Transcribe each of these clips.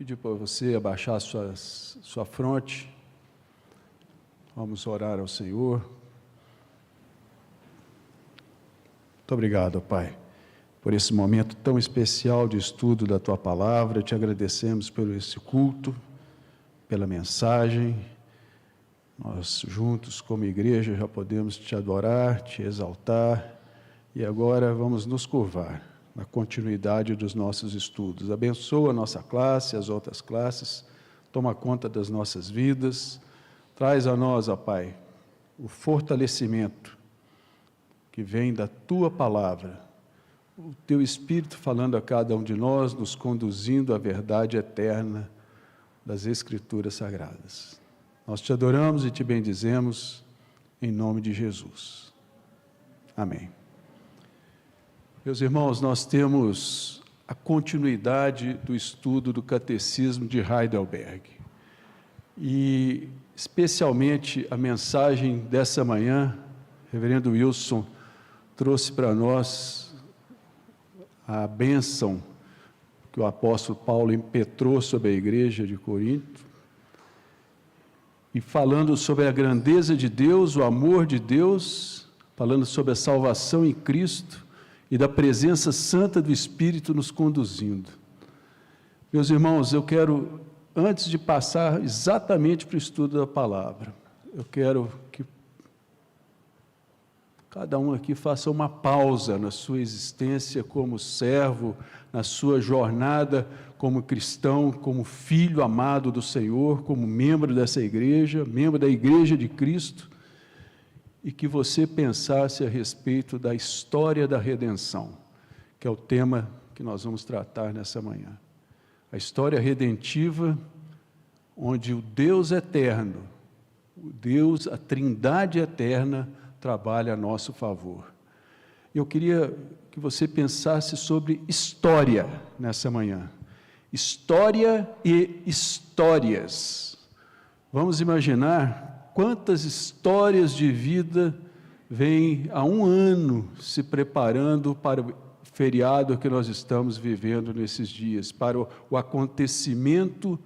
Pedir para você abaixar sua fronte. Vamos orar ao Senhor. Muito obrigado, Pai, por esse momento tão especial de estudo da Tua Palavra. Te agradecemos por esse culto, pela mensagem. Nós juntos, como igreja, já podemos Te adorar, Te exaltar. E agora vamos nos curvar na continuidade dos nossos estudos. Abençoa a nossa classe, as outras classes. Toma conta das nossas vidas. Traz a nós, ó Pai, o fortalecimento que vem da Tua Palavra, o Teu Espírito falando a cada um de nós, nos conduzindo à verdade eterna das Escrituras Sagradas. Nós Te adoramos e Te bendizemos, em nome de Jesus. Amém. Meus irmãos, nós temos a continuidade do estudo do Catecismo de Heidelberg. E, especialmente, a mensagem dessa manhã, o reverendo Wilson trouxe para nós a bênção que o apóstolo Paulo impetrou sobre a igreja de Corinto, e falando sobre a grandeza de Deus, o amor de Deus, falando sobre a salvação em Cristo e da presença santa do Espírito nos conduzindo. Meus irmãos, eu quero, antes de passar exatamente para o estudo da palavra, eu quero que cada um aqui faça uma pausa na sua existência como servo, na sua jornada como cristão, como filho amado do Senhor, como membro dessa igreja, membro da Igreja de Cristo, e que você pensasse a respeito da história da redenção, que é o tema que nós vamos tratar nessa manhã. A história redentiva, onde o Deus eterno, o Deus, a Trindade eterna, trabalha a nosso favor. Eu queria que você pensasse sobre história nessa manhã. História e histórias. Vamos imaginar quantas histórias de vida vêm há um ano se preparando para o feriado que nós estamos vivendo nesses dias, para o acontecimento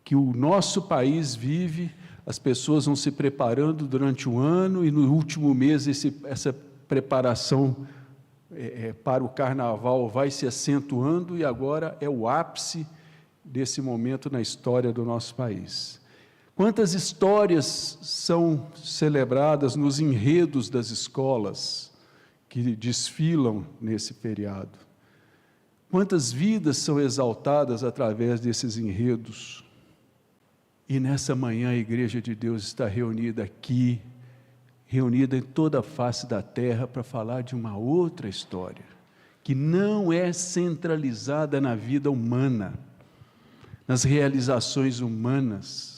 que o nosso país vive. As pessoas vão se preparando durante um ano e no último mês essa preparação para o carnaval vai se acentuando e agora é o ápice desse momento na história do nosso país. Quantas histórias são celebradas nos enredos das escolas que desfilam nesse feriado? Quantas vidas são exaltadas através desses enredos? E nessa manhã a Igreja de Deus está reunida aqui, reunida em toda a face da terra para falar de uma outra história, que não é centralizada na vida humana, nas realizações humanas,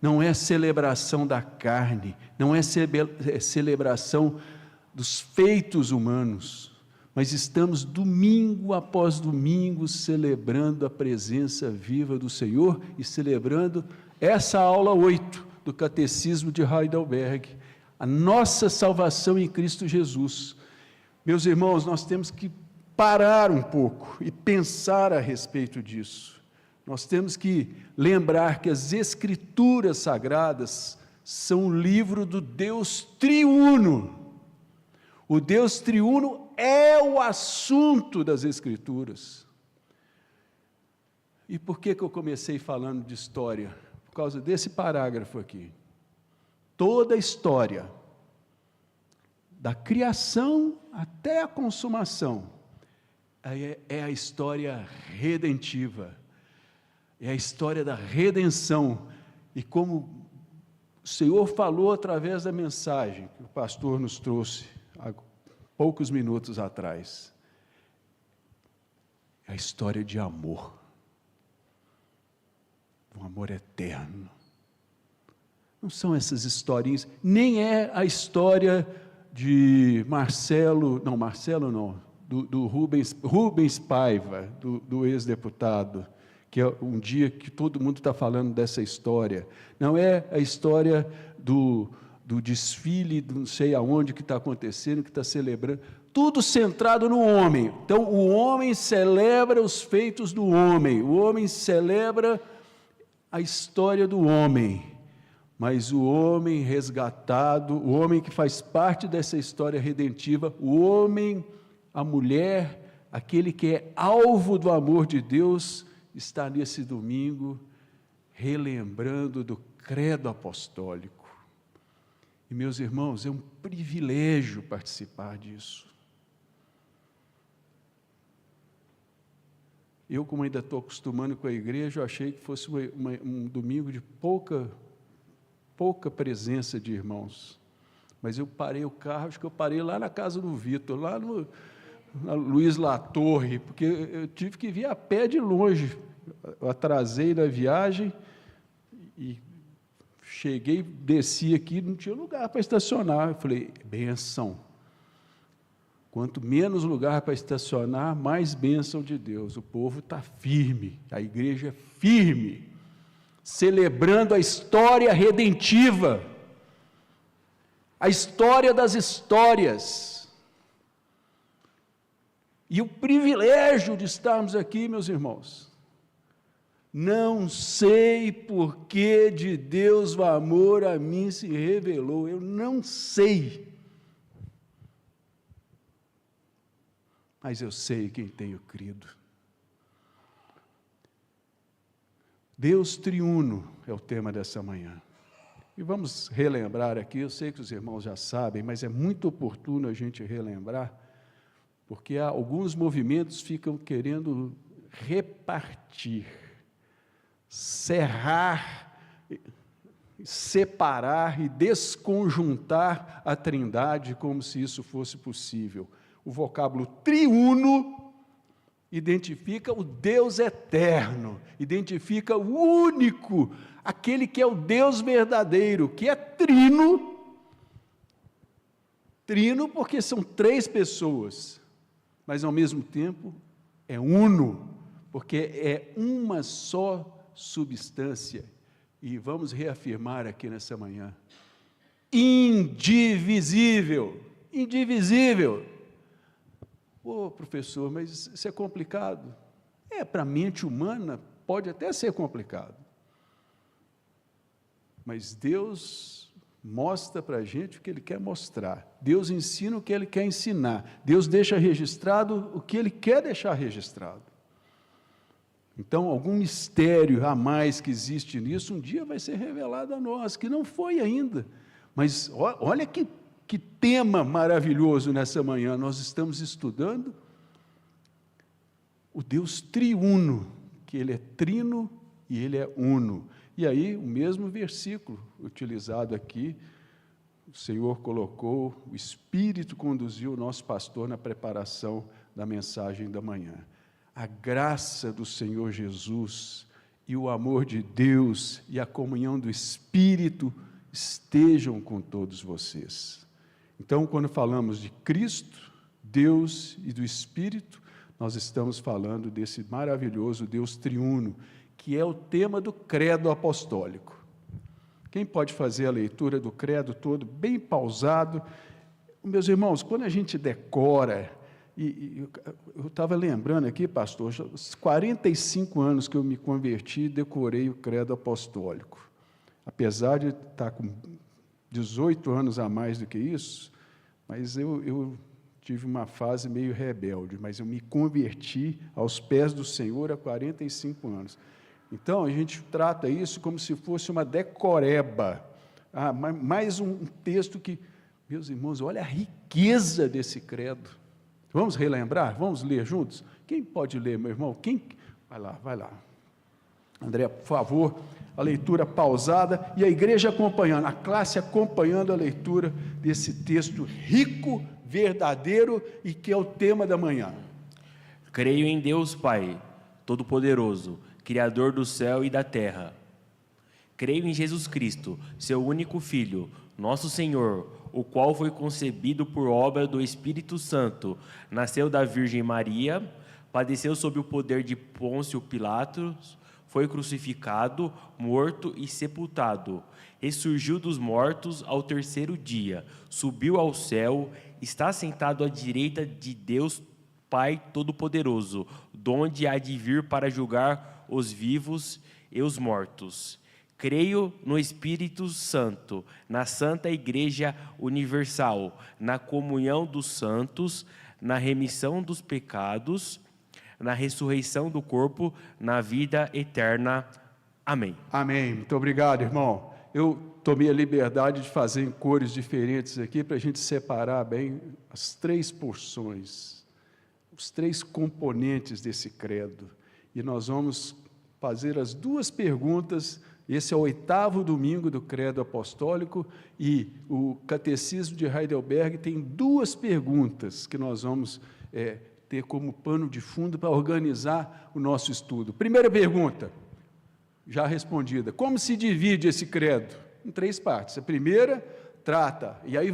não é celebração da carne, não é celebração dos feitos humanos, mas estamos domingo após domingo celebrando a presença viva do Senhor e celebrando essa aula 8 do Catecismo de Heidelberg, a nossa salvação em Cristo Jesus. Meus irmãos, nós temos que parar um pouco e pensar a respeito disso. Nós temos que lembrar que as Escrituras Sagradas são o livro do Deus triuno. O Deus triuno é o assunto das Escrituras. E por que eu comecei falando de história? Por causa desse parágrafo aqui. Toda a história, da criação até a consumação, é a história redentiva, é a história da redenção. E como o Senhor falou através da mensagem que o pastor nos trouxe há poucos minutos atrás, é a história de amor, um amor eterno. Não são essas historinhas, nem é a história de do Rubens Paiva, do ex-deputado, que é um dia que todo mundo está falando dessa história. Não é a história do do desfile, não sei aonde que está acontecendo, que está celebrando, tudo centrado no homem. Então, o homem celebra os feitos do homem, o homem celebra a história do homem, mas o homem resgatado, o homem que faz parte dessa história redentiva, o homem, a mulher, aquele que é alvo do amor de Deus, está nesse domingo relembrando do credo apostólico. E, meus irmãos, é um privilégio participar disso. Eu, como ainda estou acostumando com a igreja, eu achei que fosse um domingo de pouca presença de irmãos. Mas eu parei o carro, acho que eu parei lá na casa do Vitor, lá na Luiz Latorre, porque eu tive que vir a pé de longe. Eu atrasei na viagem e cheguei, desci aqui, não tinha lugar para estacionar. Eu falei, bênção. Quanto menos lugar para estacionar, mais bênção de Deus. O povo está firme, a igreja é firme, celebrando a história redentiva, a história das histórias. E o privilégio de estarmos aqui, meus irmãos. Não sei por que de Deus o amor a mim se revelou, eu não sei. Mas eu sei quem tenho crido. Deus triuno é o tema dessa manhã. E vamos relembrar aqui, eu sei que os irmãos já sabem, mas é muito oportuno a gente relembrar, porque alguns movimentos ficam querendo repartir, cerrar, separar e desconjuntar a Trindade como se isso fosse possível. O vocábulo triuno identifica o Deus eterno, identifica o único, aquele que é o Deus verdadeiro, que é trino porque são 3 pessoas, mas ao mesmo tempo é uno, porque é uma só substância, e vamos reafirmar aqui nessa manhã, indivisível. Professor, mas isso é complicado. Para a mente humana pode até ser complicado, mas Deus mostra para a gente o que Ele quer mostrar, Deus ensina o que Ele quer ensinar, Deus deixa registrado o que Ele quer deixar registrado. Então, algum mistério a mais que existe nisso, um dia vai ser revelado a nós, que não foi ainda, mas olha que tema maravilhoso nessa manhã, nós estamos estudando o Deus triuno, que Ele é trino e Ele é uno. E aí, o mesmo versículo utilizado aqui, o Senhor colocou, o Espírito conduziu o nosso pastor na preparação da mensagem da manhã. A graça do Senhor Jesus e o amor de Deus e a comunhão do Espírito estejam com todos vocês. Então, quando falamos de Cristo, Deus e do Espírito, nós estamos falando desse maravilhoso Deus triuno, que é o tema do credo apostólico. Quem pode fazer a leitura do credo todo, bem pausado? Meus irmãos, quando a gente decora, eu estava lembrando aqui, pastor, 45 anos que eu me converti e decorei o credo apostólico. Apesar de estar com 18 anos a mais do que isso, mas eu tive uma fase meio rebelde, mas eu me converti aos pés do Senhor há 45 anos. Então, a gente trata isso como se fosse uma decoreba, mais um texto que, meus irmãos, olha a riqueza desse credo. Vamos relembrar? Vamos ler juntos? Quem pode ler, meu irmão? Vai lá. André, por favor, a leitura pausada e a igreja acompanhando, a classe acompanhando a leitura desse texto rico, verdadeiro e que é o tema da manhã. Creio em Deus Pai, Todo-Poderoso, Criador do céu e da terra. Creio em Jesus Cristo, seu único Filho, nosso Senhor, o qual foi concebido por obra do Espírito Santo, nasceu da Virgem Maria, padeceu sob o poder de Pôncio Pilatos, foi crucificado, morto e sepultado. Ressurgiu dos mortos ao terceiro dia, subiu ao céu, está sentado à direita de Deus Pai Todo-Poderoso, donde há de vir para julgar os vivos e os mortos. Creio no Espírito Santo, na Santa Igreja Universal, na comunhão dos santos, na remissão dos pecados, na ressurreição do corpo, na vida eterna. Amém. Amém. Muito obrigado, irmão. Eu tomei a liberdade de fazer em cores diferentes aqui para a gente separar bem as três porções, os três componentes desse credo. E nós vamos fazer as duas perguntas. Esse é o 8º domingo do credo apostólico e o catecismo de Heidelberg tem duas perguntas que nós vamos ter como pano de fundo para organizar o nosso estudo. Primeira pergunta, já respondida: como se divide esse credo? Em 3 partes. A primeira trata, e aí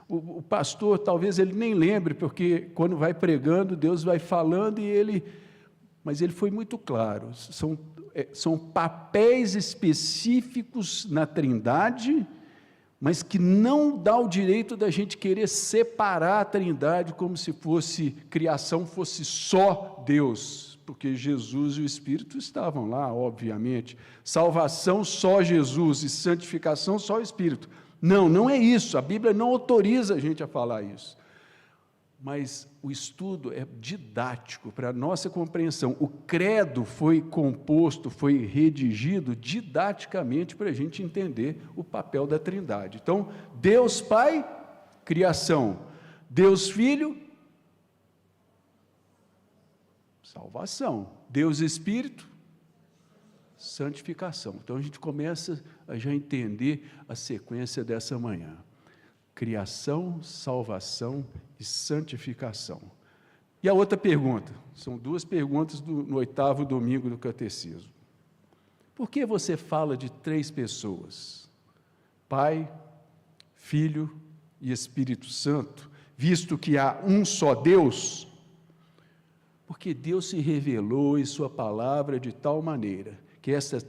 o pastor talvez ele nem lembre, porque quando vai pregando, Deus vai falando mas ele foi muito claro, são papéis específicos na Trindade, mas que não dá o direito da gente querer separar a Trindade como se criação fosse só Deus, porque Jesus e o Espírito estavam lá, obviamente. Salvação só Jesus e santificação só o Espírito. Não é isso, a Bíblia não autoriza a gente a falar isso. Mas o estudo é didático para a nossa compreensão. O credo foi composto, foi redigido didaticamente para a gente entender o papel da Trindade. Então, Deus Pai, criação. Deus Filho, salvação. Deus Espírito, santificação. Então, a gente começa a já entender a sequência dessa manhã. Criação, salvação e santificação. E a outra pergunta, são duas perguntas no 8º domingo do catecismo. Por que você fala de 3 pessoas? Pai, Filho e Espírito Santo, visto que há um só Deus? Porque Deus se revelou em sua palavra de tal maneira que estas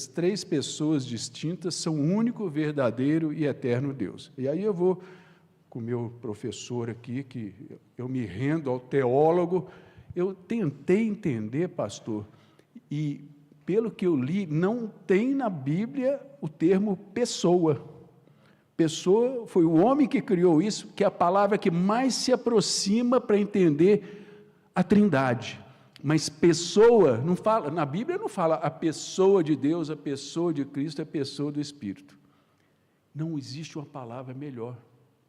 3 pessoas distintas são o único, verdadeiro e eterno Deus. E aí eu vou com o meu professor aqui, que eu me rendo ao teólogo. Eu tentei entender, pastor, e pelo que eu li, não tem na Bíblia o termo pessoa. Pessoa foi o homem que criou isso, que é a palavra que mais se aproxima para entender a Trindade. Mas pessoa, não fala, na Bíblia não fala a pessoa de Deus, a pessoa de Cristo, a pessoa do Espírito. Não existe uma palavra melhor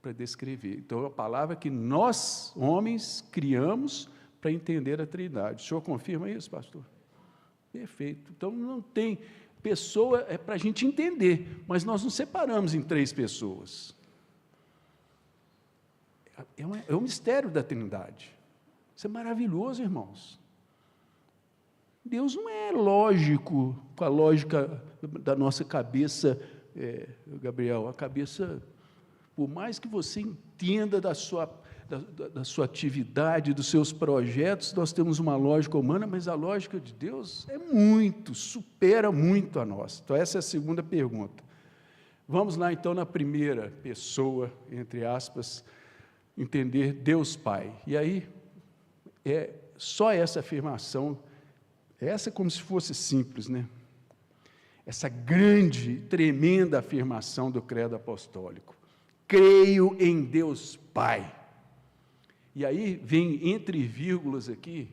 para descrever. Então, é a palavra que nós, homens, criamos para entender a Trindade. O senhor confirma isso, pastor? Perfeito. Então, não tem... Pessoa é para a gente entender, mas nós não separamos em 3 pessoas. É um mistério da Trindade. Isso é maravilhoso, irmãos. Deus não é lógico, com a lógica da nossa cabeça, Gabriel, a cabeça, por mais que você entenda da sua atividade, dos seus projetos, nós temos uma lógica humana, mas a lógica de Deus supera muito a nossa. Então, essa é a segunda pergunta. Vamos lá, então, na primeira pessoa, entre aspas, entender Deus Pai. E aí, só essa afirmação. Essa é como se fosse simples, né? Essa grande, tremenda afirmação do credo apostólico. Creio em Deus Pai. E aí vem entre vírgulas aqui,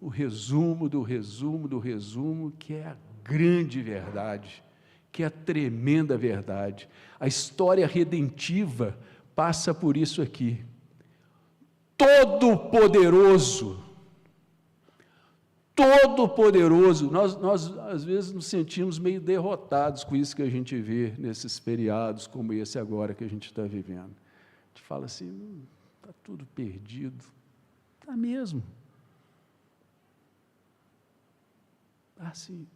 o resumo do resumo do resumo, que é a grande verdade, que é a tremenda verdade. A história redentiva passa por isso aqui. Todo-Poderoso, nós às vezes nos sentimos meio derrotados com isso que a gente vê nesses feriados como esse agora que a gente está vivendo. A gente fala assim, está tudo perdido. Está mesmo. Assim.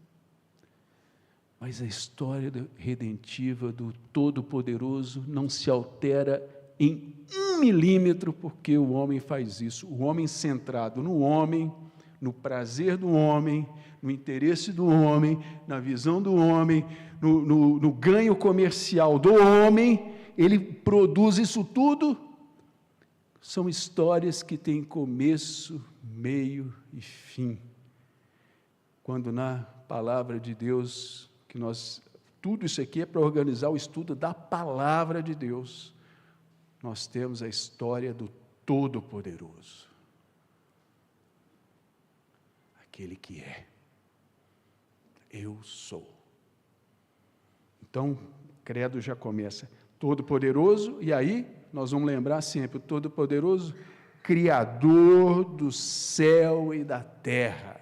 Mas a história redentiva do Todo-Poderoso não se altera em 1 milímetro porque o homem faz isso. O homem centrado no homem, no prazer do homem, no interesse do homem, na visão do homem, no ganho comercial do homem, ele produz isso tudo. São histórias que têm começo, meio e fim. Quando na palavra de Deus, tudo isso aqui é para organizar o estudo da palavra de Deus, nós temos a história do Todo-Poderoso. Aquele que é. Eu sou. Então, o credo já começa. Todo-Poderoso, e aí nós vamos lembrar sempre, o Todo-Poderoso, Criador do céu e da terra.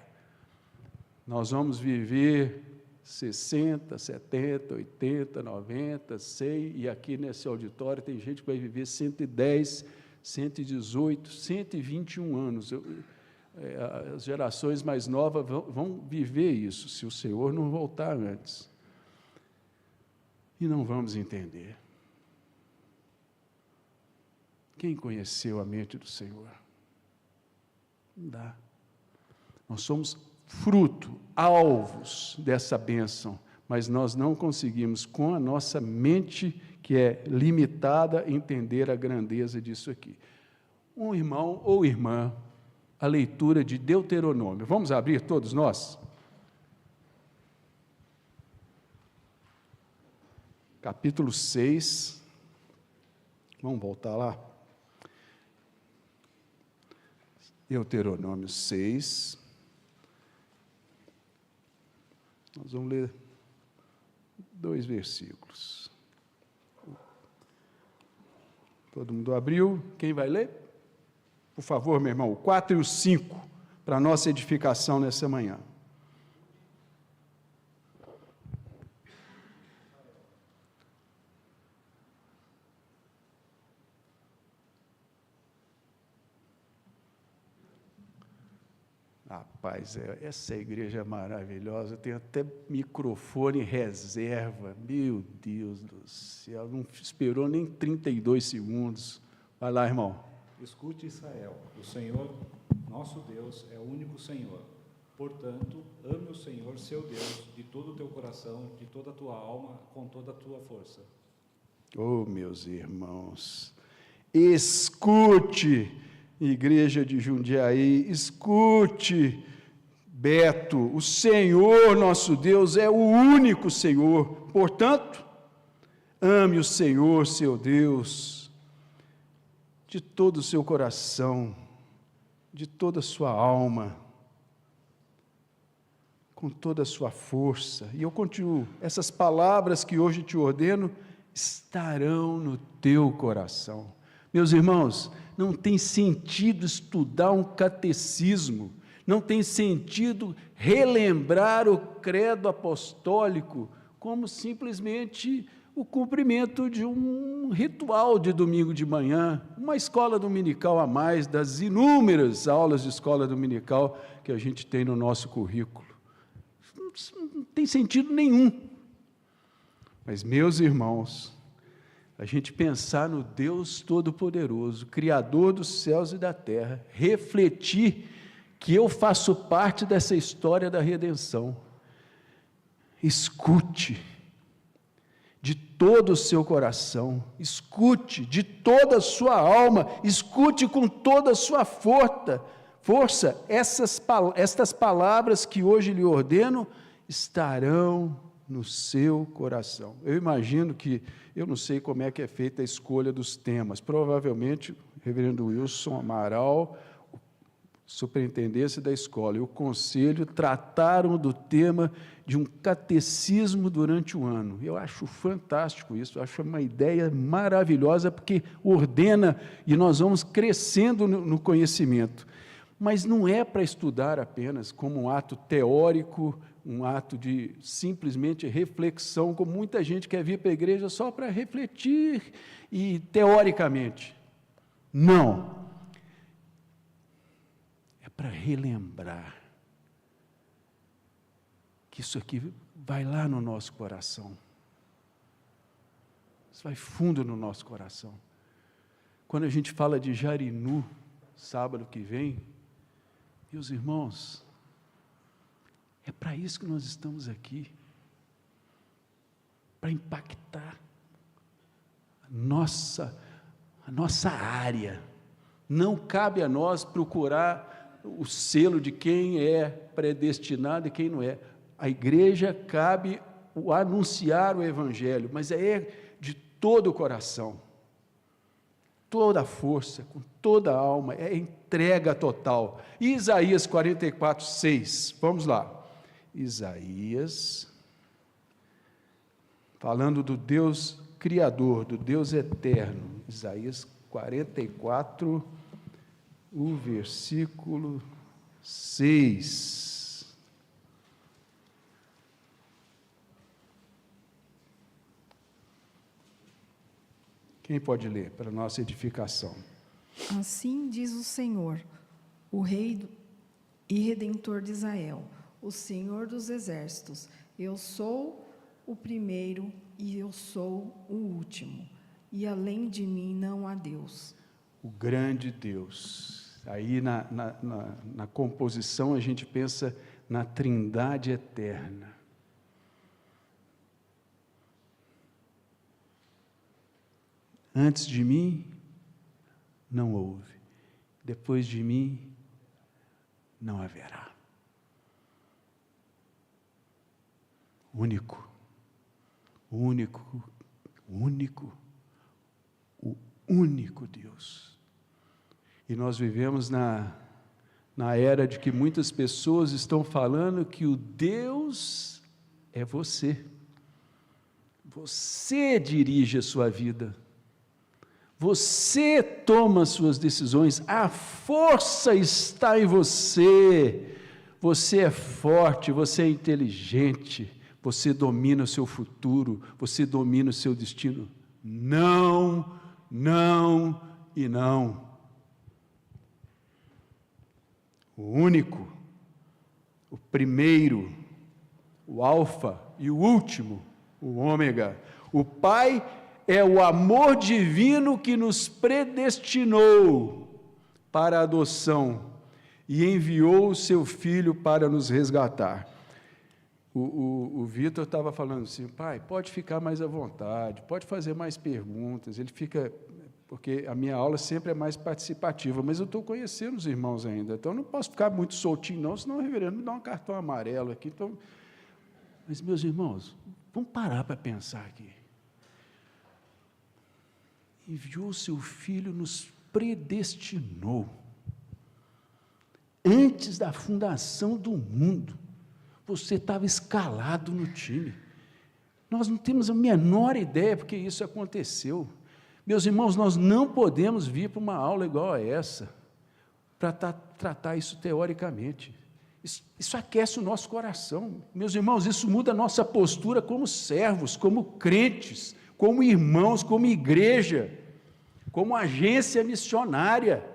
Nós vamos viver 60, 70, 80, 90, 100, e aqui nesse auditório tem gente que vai viver 110, 118, 121 anos. As gerações mais novas vão viver isso, se o Senhor não voltar antes. E não vamos entender. Quem conheceu a mente do Senhor? Não dá. Nós somos fruto, alvos dessa bênção, mas nós não conseguimos, com a nossa mente, que é limitada, entender a grandeza disso aqui. Um irmão ou irmã, a leitura de Deuteronômio. Vamos abrir todos nós? Capítulo 6. Vamos voltar lá? Deuteronômio 6. Nós vamos ler 2 versículos. Todo mundo abriu? Quem vai ler? Por favor, meu irmão, o 4 e o 5, para a nossa edificação nessa manhã. Rapaz, essa igreja é maravilhosa, tem até microfone reserva, meu Deus do céu, não esperou nem 32 segundos. Vai lá, irmão. Escute, Israel, o Senhor, nosso Deus, é o único Senhor. Portanto, ame o Senhor, seu Deus, de todo o teu coração, de toda a tua alma, com toda a tua força. Oh, meus irmãos, escute, igreja de Jundiaí, escute, Beto, o Senhor nosso Deus é o único Senhor. Portanto, ame o Senhor, seu Deus, de todo o seu coração, de toda a sua alma, com toda a sua força. E eu continuo, essas palavras que hoje te ordeno estarão no teu coração. Meus irmãos, não tem sentido estudar um catecismo, não tem sentido relembrar o credo apostólico como simplesmente o cumprimento de um ritual de domingo de manhã, uma escola dominical a mais das inúmeras aulas de escola dominical que a gente tem no nosso currículo. Não tem sentido nenhum. Mas, meus irmãos, a gente pensar no Deus Todo-Poderoso, Criador dos céus e da terra, refletir que eu faço parte dessa história da redenção. Escute de todo o seu coração, escute de toda a sua alma, escute com toda a sua força, estas palavras que hoje lhe ordeno estarão no seu coração. Eu imagino que, eu não sei como é que é feita a escolha dos temas, provavelmente o reverendo Wilson Amaral, superintendência da escola e o conselho trataram do tema de um catecismo durante o ano. Eu acho fantástico isso, eu acho uma ideia maravilhosa, porque ordena e nós vamos crescendo no conhecimento. Mas não é para estudar apenas como um ato teórico, um ato de simplesmente reflexão, como muita gente quer vir para a igreja só para refletir e teoricamente. Não. É para relembrar que isso aqui vai lá no nosso coração. Isso vai fundo no nosso coração. Quando a gente fala de Jarinu, sábado que vem, Meus irmãos, é para isso que nós estamos aqui, para impactar a nossa área. Não cabe a nós procurar o selo de quem é predestinado e quem não é. A igreja cabe o anunciar o evangelho, mas é de todo o coração, toda a força, com toda a alma, é entrega total. Isaías 44:6, vamos lá. Isaías, falando do Deus Criador, do Deus eterno. Isaías 44, o versículo 6. Quem pode ler para a nossa edificação? Assim diz o Senhor, o Rei e Redentor de Israel, o Senhor dos exércitos: eu sou o primeiro e eu sou o último, e além de mim não há Deus. O grande Deus. Aí na composição a gente pensa na Trindade eterna. Antes de mim não houve, depois de mim não haverá. Único, o único Deus. E nós vivemos na era de que muitas pessoas estão falando que o Deus é você. Você dirige a sua vida. Você toma as suas decisões. A força está em você. Você é forte, você é inteligente. Você domina o seu futuro, você domina o seu destino. Não, não e não. O único, o primeiro, o alfa e o último, o ômega. O Pai é o amor divino que nos predestinou para a adoção e enviou o seu Filho para nos resgatar. O Vitor estava falando assim: pai, pode ficar mais à vontade, pode fazer mais perguntas. Ele fica, porque a minha aula sempre é mais participativa, mas eu estou conhecendo os irmãos ainda, então eu não posso ficar muito soltinho não, senão o reverendo me dá um cartão amarelo aqui. Então, mas, meus irmãos, vamos parar para pensar aqui. Enviou o seu Filho, nos predestinou, antes da fundação do mundo. Você estava escalado no time. Nós não temos a menor ideia porque isso aconteceu. Meus irmãos, nós não podemos vir para uma aula igual a essa para tratar isso teoricamente. Isso aquece o nosso coração. Meus irmãos, isso muda a nossa postura como servos, como crentes, como irmãos, como igreja, como agência missionária.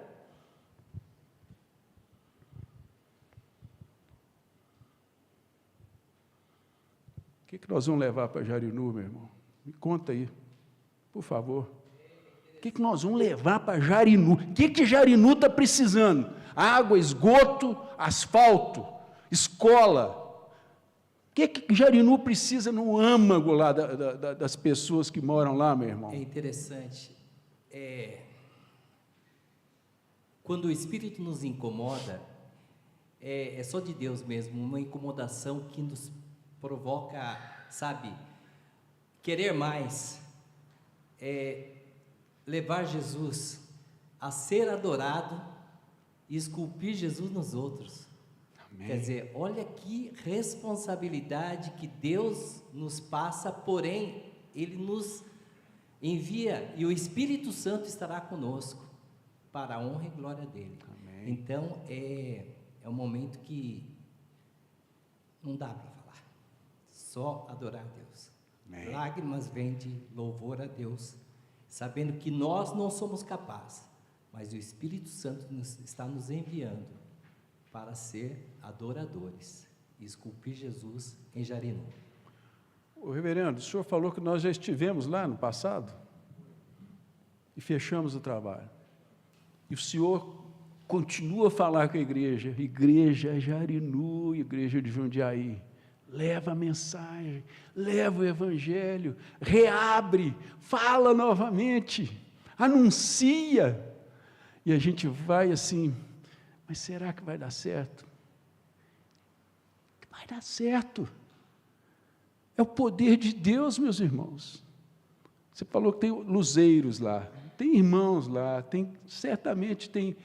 O que nós vamos levar para Jarinu, meu irmão? Me conta aí, por favor. O que nós vamos levar para Jarinu? O que Jarinu está precisando? Água, esgoto, asfalto, escola. O que Jarinu precisa no âmago lá das pessoas que moram lá, meu irmão? É interessante. Quando o Espírito nos incomoda, é só de Deus mesmo, uma incomodação que nos provoca, sabe, querer mais, levar Jesus a ser adorado e esculpir Jesus nos outros. Amém. Quer dizer, olha que responsabilidade que Deus nos passa, porém, Ele nos envia e o Espírito Santo estará conosco para a honra e glória dEle. Amém. Então, é um momento que não dá para falar, só adorar a Deus. Amém. Lágrimas vêm de louvor a Deus, sabendo que nós não somos capazes, mas o Espírito Santo está nos enviando para ser adoradores e esculpir Jesus em Jarinu. Ô, reverendo, o senhor falou que nós já estivemos lá no passado e fechamos o trabalho. E o senhor continua a falar com a igreja Jarinu, igreja de Jundiaí, leva a mensagem, leva o evangelho, reabre, fala novamente, anuncia, e a gente vai assim, mas será que vai dar certo? Vai dar certo, é o poder de Deus, meus irmãos. Você falou que tem luzeiros lá, tem irmãos lá, certamente tem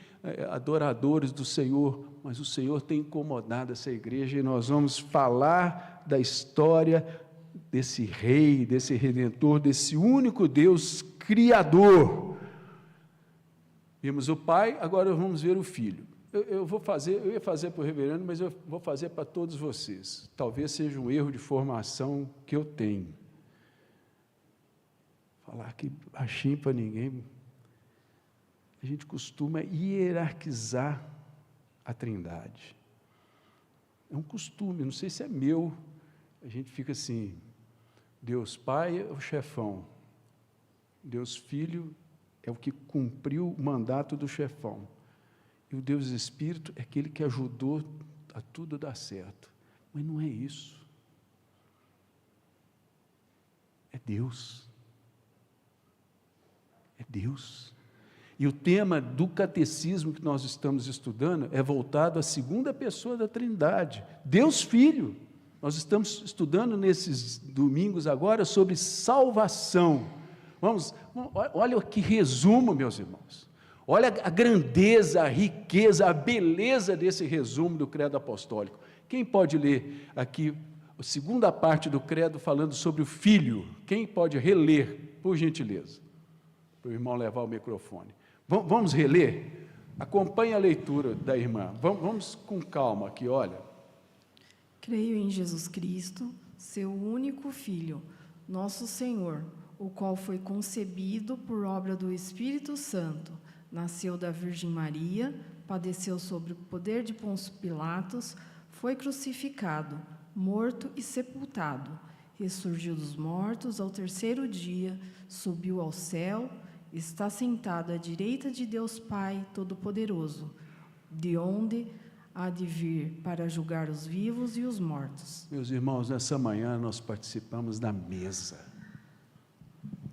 adoradores do Senhor, mas o Senhor tem incomodado essa igreja, e nós vamos falar da história desse Rei, desse Redentor, desse único Deus Criador. Vimos o Pai, agora vamos ver o Filho. Eu ia fazer para o reverendo, mas eu vou fazer para todos vocês. Talvez seja um erro de formação que eu tenho. Falar aqui baixinho para ninguém. A gente costuma hierarquizar a Trindade. É um costume, não sei se é meu. A gente fica assim, Deus Pai é o chefão, Deus Filho é o que cumpriu o mandato do chefão, e o Deus Espírito é aquele que ajudou a tudo dar certo. Mas não é isso. É Deus. É Deus. E o tema do catecismo que nós estamos estudando é voltado à segunda pessoa da Trindade, Deus Filho. Nós estamos estudando nesses domingos agora sobre salvação. Olha que resumo, meus irmãos. Olha a grandeza, a riqueza, a beleza desse resumo do credo apostólico. Quem pode ler aqui a segunda parte do credo falando sobre o Filho? Quem pode reler, por gentileza? Para o irmão levar o microfone. Vamos reler? Acompanhe a leitura da irmã. Vamos com calma aqui, olha. Creio em Jesus Cristo, seu único Filho, nosso Senhor, o qual foi concebido por obra do Espírito Santo, nasceu da Virgem Maria, padeceu sob o poder de Pôncio Pilatos, foi crucificado, morto e sepultado, ressurgiu dos mortos ao terceiro dia, subiu ao céu, está sentado à direita de Deus Pai Todo-Poderoso, de onde há de vir para julgar os vivos e os mortos. Meus irmãos, nessa manhã nós participamos da mesa.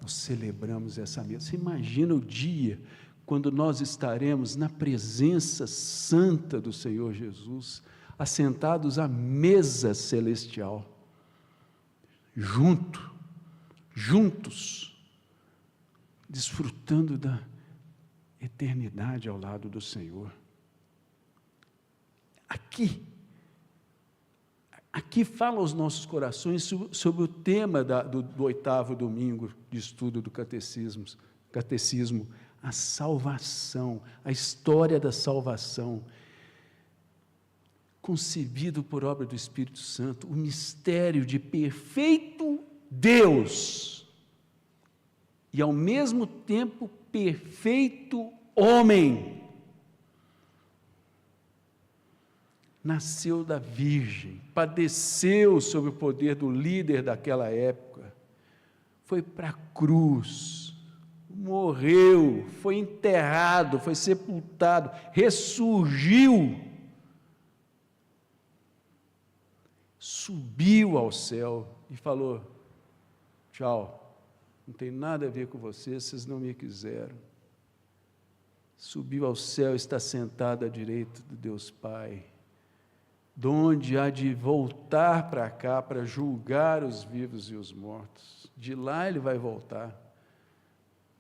Nós celebramos essa mesa. Você imagina o dia quando nós estaremos na presença santa do Senhor Jesus, assentados à mesa celestial, juntos, desfrutando da eternidade ao lado do Senhor. Aqui fala aos nossos corações sobre o tema do 8º domingo de estudo do catecismo, a salvação, a história da salvação, concebido por obra do Espírito Santo, o mistério de perfeito Deus e, ao mesmo tempo, perfeito homem. Nasceu da Virgem, padeceu sob o poder do líder daquela época, foi para a cruz, morreu, foi enterrado, foi sepultado, ressurgiu, subiu ao céu e falou: tchau, não tem nada a ver com vocês, vocês não me quiseram. Subiu ao céu, está sentado à direita do Deus Pai, de onde há de voltar para cá para julgar os vivos e os mortos. De lá ele vai voltar.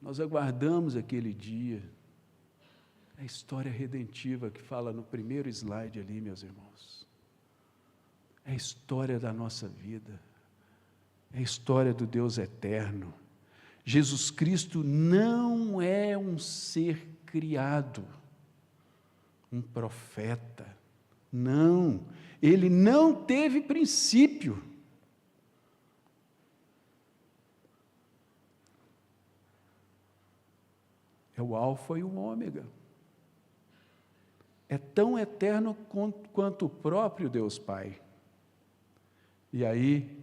Nós aguardamos aquele dia. É a história redentiva que fala no primeiro slide ali, meus irmãos. É a história da nossa vida. É a história do Deus eterno. Jesus Cristo não é um ser criado, um profeta. Não, ele não teve princípio. É o alfa e o ômega. É tão eterno quanto o próprio Deus Pai. E aí,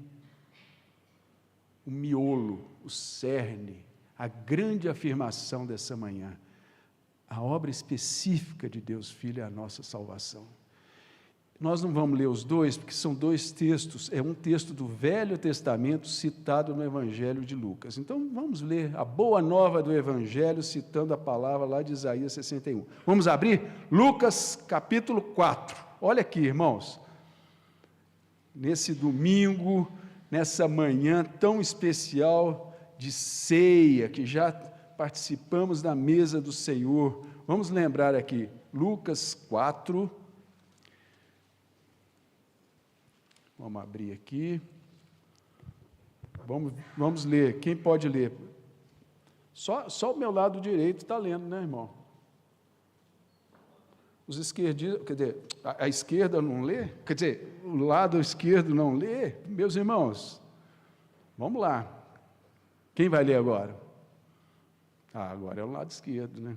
o miolo, o cerne, a grande afirmação dessa manhã: A obra específica de Deus Filho é a nossa salvação. Nós não vamos ler os dois, porque são dois textos, é um texto do Velho Testamento citado no Evangelho de Lucas. Então, vamos ler a boa nova do Evangelho, citando a palavra lá de Isaías 61. Vamos abrir? Lucas, capítulo 4. Olha aqui, irmãos. Nesse domingo, nessa manhã tão especial de ceia, que já participamos da mesa do Senhor. Vamos lembrar aqui, Lucas 4. Vamos abrir aqui. Vamos ler. Quem pode ler? Só o meu lado direito está lendo, né, irmão? Os esquerdistas, quer dizer, a esquerda não lê? Quer dizer, o lado esquerdo não lê? Meus irmãos, vamos lá. Quem vai ler agora? Agora é o lado esquerdo, né?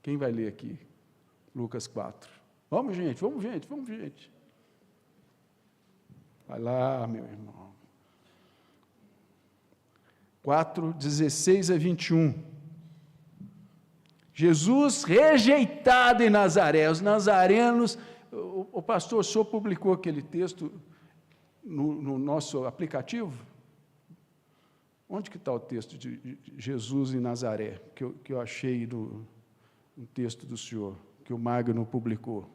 Quem vai ler aqui? Lucas 4. Vamos, gente. Vai lá, meu irmão. 4, 16 a 21. Jesus rejeitado em Nazaré. Os nazarenos, o pastor Sô publicou aquele texto no nosso aplicativo. Onde que está o texto de Jesus em Nazaré, que eu achei no texto do senhor, que o Magno publicou?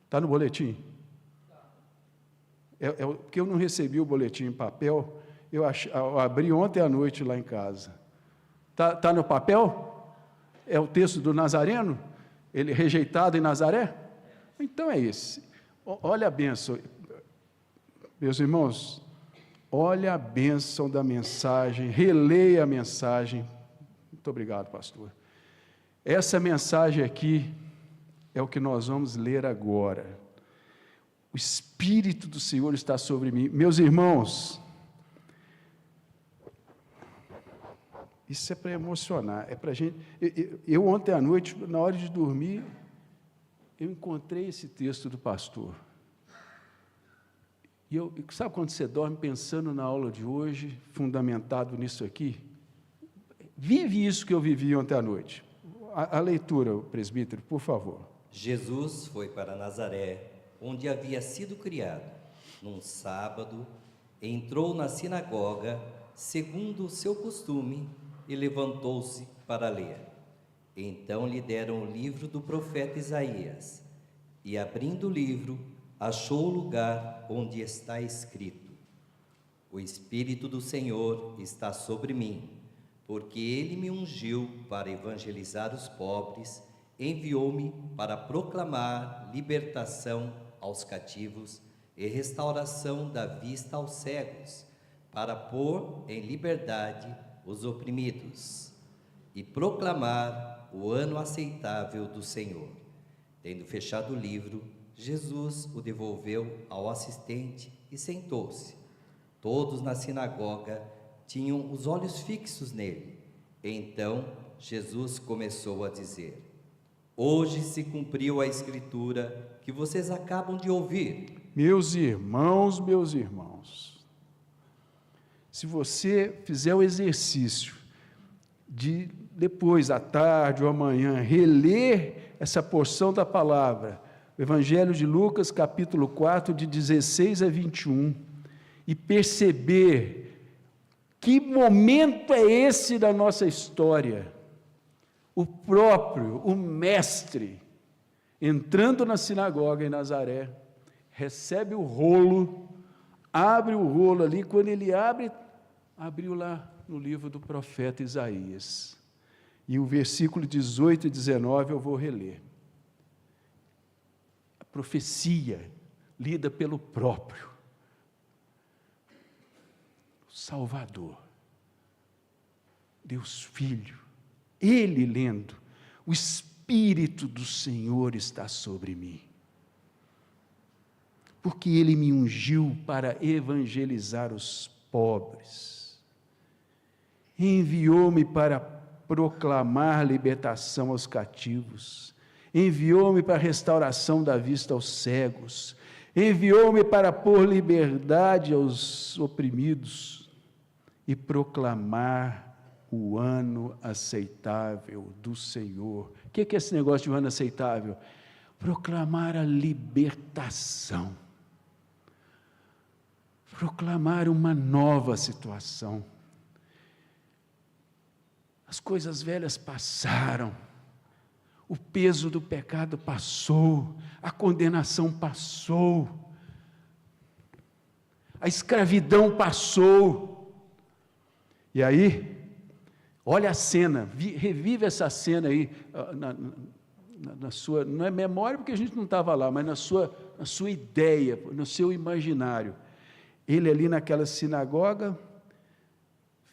Está no boletim? Porque eu não recebi o boletim em papel, eu abri ontem à noite lá em casa. Está no papel? É o texto do Nazareno? Ele rejeitado em Nazaré? Então é esse. Olha a bênção. Meus irmãos, olha a bênção da mensagem, releia a mensagem. Muito obrigado, pastor. Essa mensagem aqui é o que nós vamos ler agora. O Espírito do Senhor está sobre mim. Meus irmãos, isso é para emocionar, é para a gente... Eu ontem à noite, na hora de dormir, eu encontrei esse texto do pastor. E sabe quando você dorme pensando na aula de hoje, fundamentado nisso aqui? Vive isso que eu vivi ontem à noite. A leitura, presbítero, por favor. Jesus foi para Nazaré, onde havia sido criado. Num sábado, entrou na sinagoga, segundo o seu costume, e levantou-se para ler. Então lhe deram o livro do profeta Isaías, e abrindo o livro, achou o lugar onde está escrito: O Espírito do Senhor está sobre mim, porque Ele me ungiu para evangelizar os pobres, enviou-me para proclamar libertação aos cativos e restauração da vista aos cegos, para pôr em liberdade os oprimidos e proclamar o ano aceitável do Senhor. Tendo fechado o livro, Jesus o devolveu ao assistente e sentou-se. Todos na sinagoga tinham os olhos fixos nele. Então Jesus começou a dizer: Hoje se cumpriu a escritura que vocês acabam de ouvir. Meus irmãos, se você fizer o exercício de depois, à tarde ou amanhã, reler essa porção da palavra, o Evangelho de Lucas, capítulo 4, de 16 a 21, e perceber que momento é esse da nossa história, o mestre, entrando na sinagoga em Nazaré, recebe o rolo, abre o rolo ali, quando ele abriu lá no livro do profeta Isaías, e o versículo 18 e 19 eu vou reler. A profecia lida pelo próprio Salvador, Deus Filho, Ele lendo: o Espírito do Senhor está sobre mim, porque Ele me ungiu para evangelizar os pobres, enviou-me para proclamar libertação aos cativos, enviou-me para a restauração da vista aos cegos, enviou-me para pôr liberdade aos oprimidos e proclamar o ano aceitável do Senhor. O que é esse negócio de um ano aceitável? Proclamar a libertação. Proclamar uma nova situação. As coisas velhas passaram, o peso do pecado passou, a condenação passou, a escravidão passou. E aí, olha a cena, revive essa cena aí, na sua, não é memória porque a gente não estava lá, mas na sua ideia, no seu imaginário. Ele ali naquela sinagoga,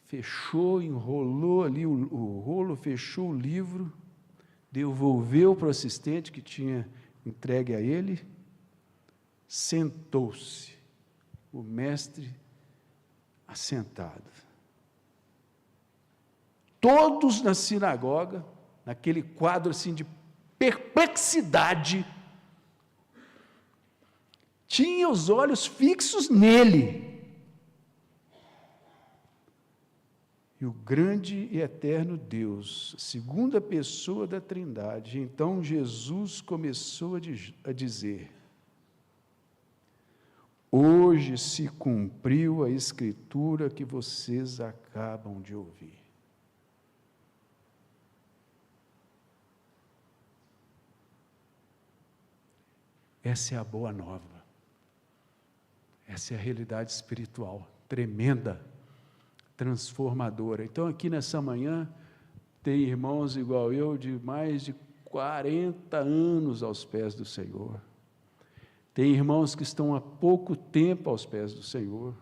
fechou, enrolou ali o rolo, fechou o livro, devolveu para o assistente que tinha entregue a ele, sentou-se, o mestre assentado. Todos na sinagoga, naquele quadro assim de perplexidade, tinham os olhos fixos nele. E o grande e eterno Deus, segunda pessoa da Trindade, então Jesus começou a dizer: hoje se cumpriu a escritura que vocês acabam de ouvir. Essa é a boa nova. Essa é a realidade espiritual tremenda, transformadora. Então, aqui nessa manhã, tem irmãos igual eu, de mais de 40 anos aos pés do Senhor. Tem irmãos que estão há pouco tempo aos pés do Senhor.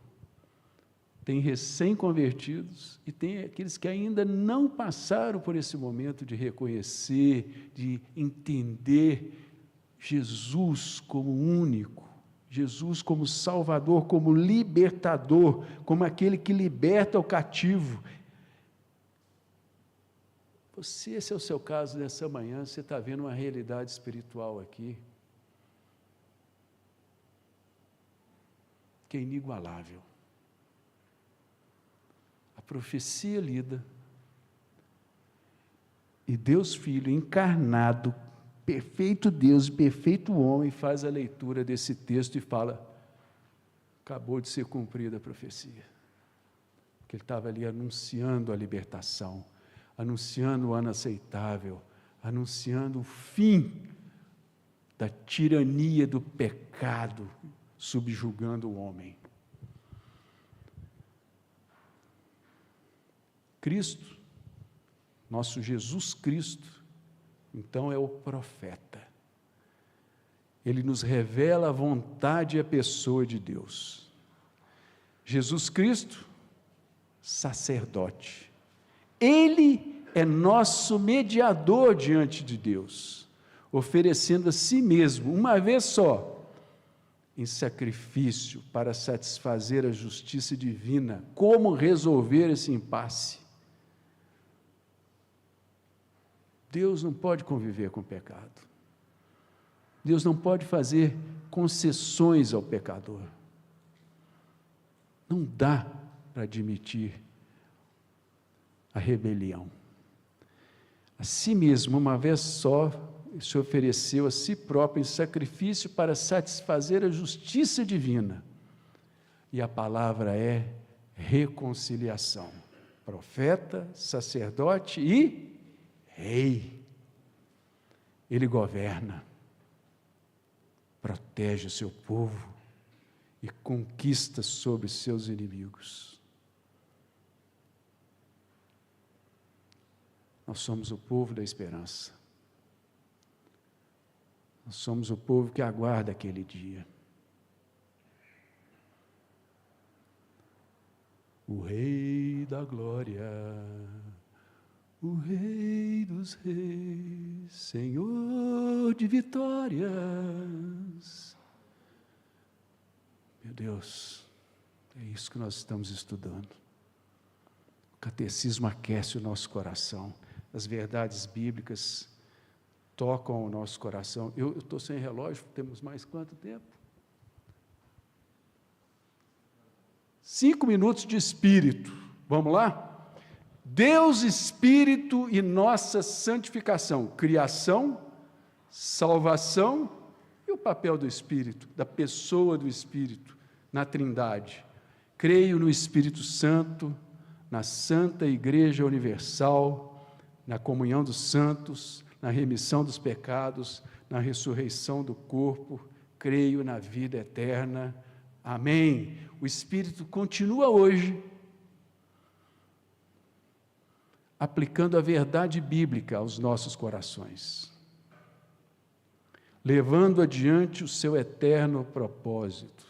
Tem recém-convertidos e tem aqueles que ainda não passaram por esse momento de reconhecer, de entender Jesus como único, Jesus como Salvador, como libertador, como aquele que liberta o cativo. Esse é o seu caso nessa manhã, você está vendo uma realidade espiritual aqui, que é inigualável. A profecia lida, e Deus Filho encarnado, perfeito Deus e perfeito homem, faz a leitura desse texto e fala: acabou de ser cumprida a profecia. Porque ele estava ali anunciando a libertação, anunciando o ano aceitável, anunciando o fim da tirania do pecado subjugando o homem. Cristo, nosso Jesus Cristo, então é o profeta. Ele nos revela a vontade e a pessoa de Deus. Jesus Cristo, sacerdote. Ele é nosso mediador diante de Deus, oferecendo a si mesmo, uma vez só, em sacrifício para satisfazer a justiça divina. Como resolver esse impasse? Deus não pode conviver com o pecado. Deus não pode fazer concessões ao pecador. Não dá para admitir a rebelião. A si mesmo, uma vez só, se ofereceu a si próprio em sacrifício para satisfazer a justiça divina. E a palavra é reconciliação. Profeta, sacerdote e Rei. Ele governa, protege o seu povo e conquista sobre seus inimigos. Nós somos o povo da esperança. Nós somos o povo que aguarda aquele dia. O Rei da Glória, o Rei dos Reis, Senhor de vitórias. Meu Deus, é isso que nós estamos estudando. O catecismo aquece o nosso coração, as verdades bíblicas tocam o nosso coração. Eu estou sem relógio, temos mais quanto tempo? 5 minutos de espírito, vamos lá? Deus Espírito e nossa santificação, criação, salvação e o papel do Espírito, da pessoa do Espírito, na Trindade. Creio no Espírito Santo, na Santa Igreja Universal, na comunhão dos santos, na remissão dos pecados, na ressurreição do corpo, creio na vida eterna. Amém. O Espírito continua hoje aplicando a verdade bíblica aos nossos corações, levando adiante o seu eterno propósito.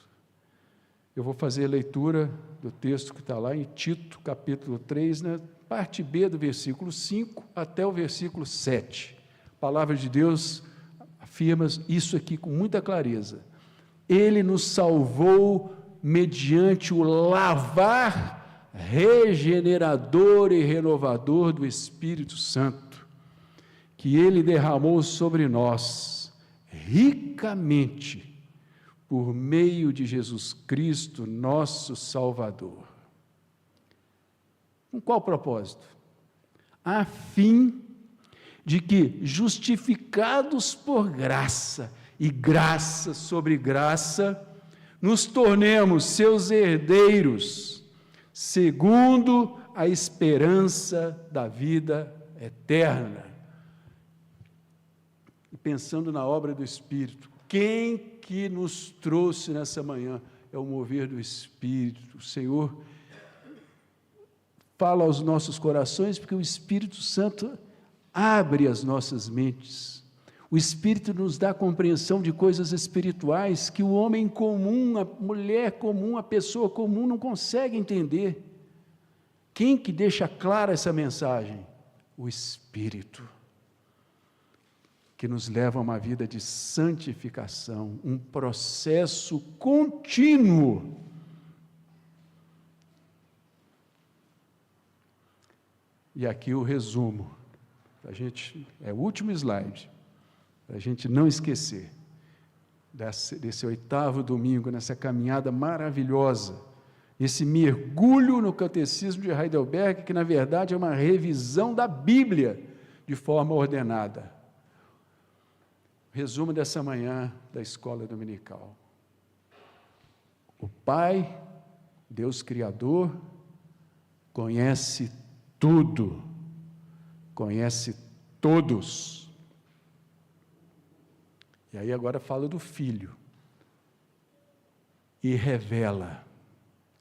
Eu vou fazer a leitura do texto que está lá em Tito, capítulo 3, na parte B do versículo 5 até o versículo 7. A palavra de Deus afirma isso aqui com muita clareza. Ele nos salvou mediante o lavar regenerador e renovador do Espírito Santo, que Ele derramou sobre nós ricamente, por meio de Jesus Cristo, nosso Salvador. Com qual propósito? A fim de que, justificados por graça, e graça sobre graça, nos tornemos seus herdeiros, segundo a esperança da vida eterna. E pensando na obra do Espírito, quem que nos trouxe nessa manhã é o mover do Espírito. O Senhor fala aos nossos corações, porque o Espírito Santo abre as nossas mentes. O Espírito nos dá compreensão de coisas espirituais que o homem comum, a mulher comum, a pessoa comum não consegue entender. Quem que deixa clara essa mensagem? O Espírito, que nos leva a uma vida de santificação, um processo contínuo. E aqui o resumo, é o último slide, para a gente não esquecer desse 8º domingo, nessa caminhada maravilhosa, esse mergulho no Catecismo de Heidelberg, que na verdade é uma revisão da Bíblia de forma ordenada. Resumo dessa manhã da escola dominical. O Pai, Deus Criador, conhece tudo, conhece todos. E aí agora fala do Filho. E revela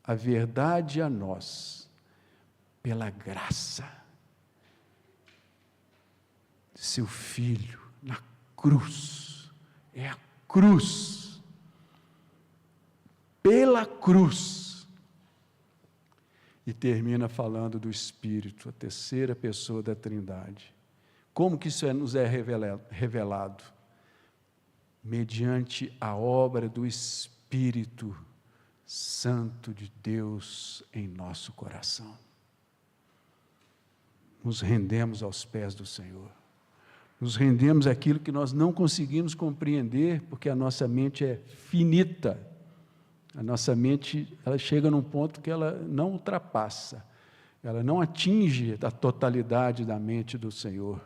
a verdade a nós, pela graça de seu Filho, na cruz, é a cruz, pela cruz, e termina falando do Espírito, a terceira pessoa da Trindade. Como que isso nos é revelado? Mediante a obra do Espírito Santo de Deus em nosso coração. Nos rendemos aos pés do Senhor. Nos rendemos àquilo que nós não conseguimos compreender, porque a nossa mente é finita. A nossa mente, ela chega num ponto que ela não ultrapassa, ela não atinge a totalidade da mente do Senhor,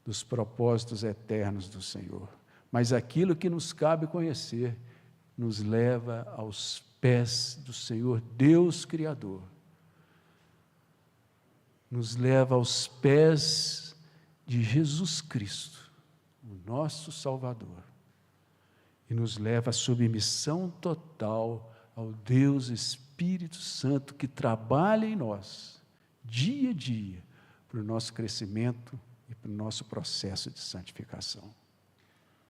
dos propósitos eternos do Senhor. Mas aquilo que nos cabe conhecer, nos leva aos pés do Senhor, Deus Criador. Nos leva aos pés de Jesus Cristo, o nosso Salvador, e nos leva à submissão total ao Deus Espírito Santo, que trabalha em nós, dia a dia, para o nosso crescimento e para o nosso processo de santificação.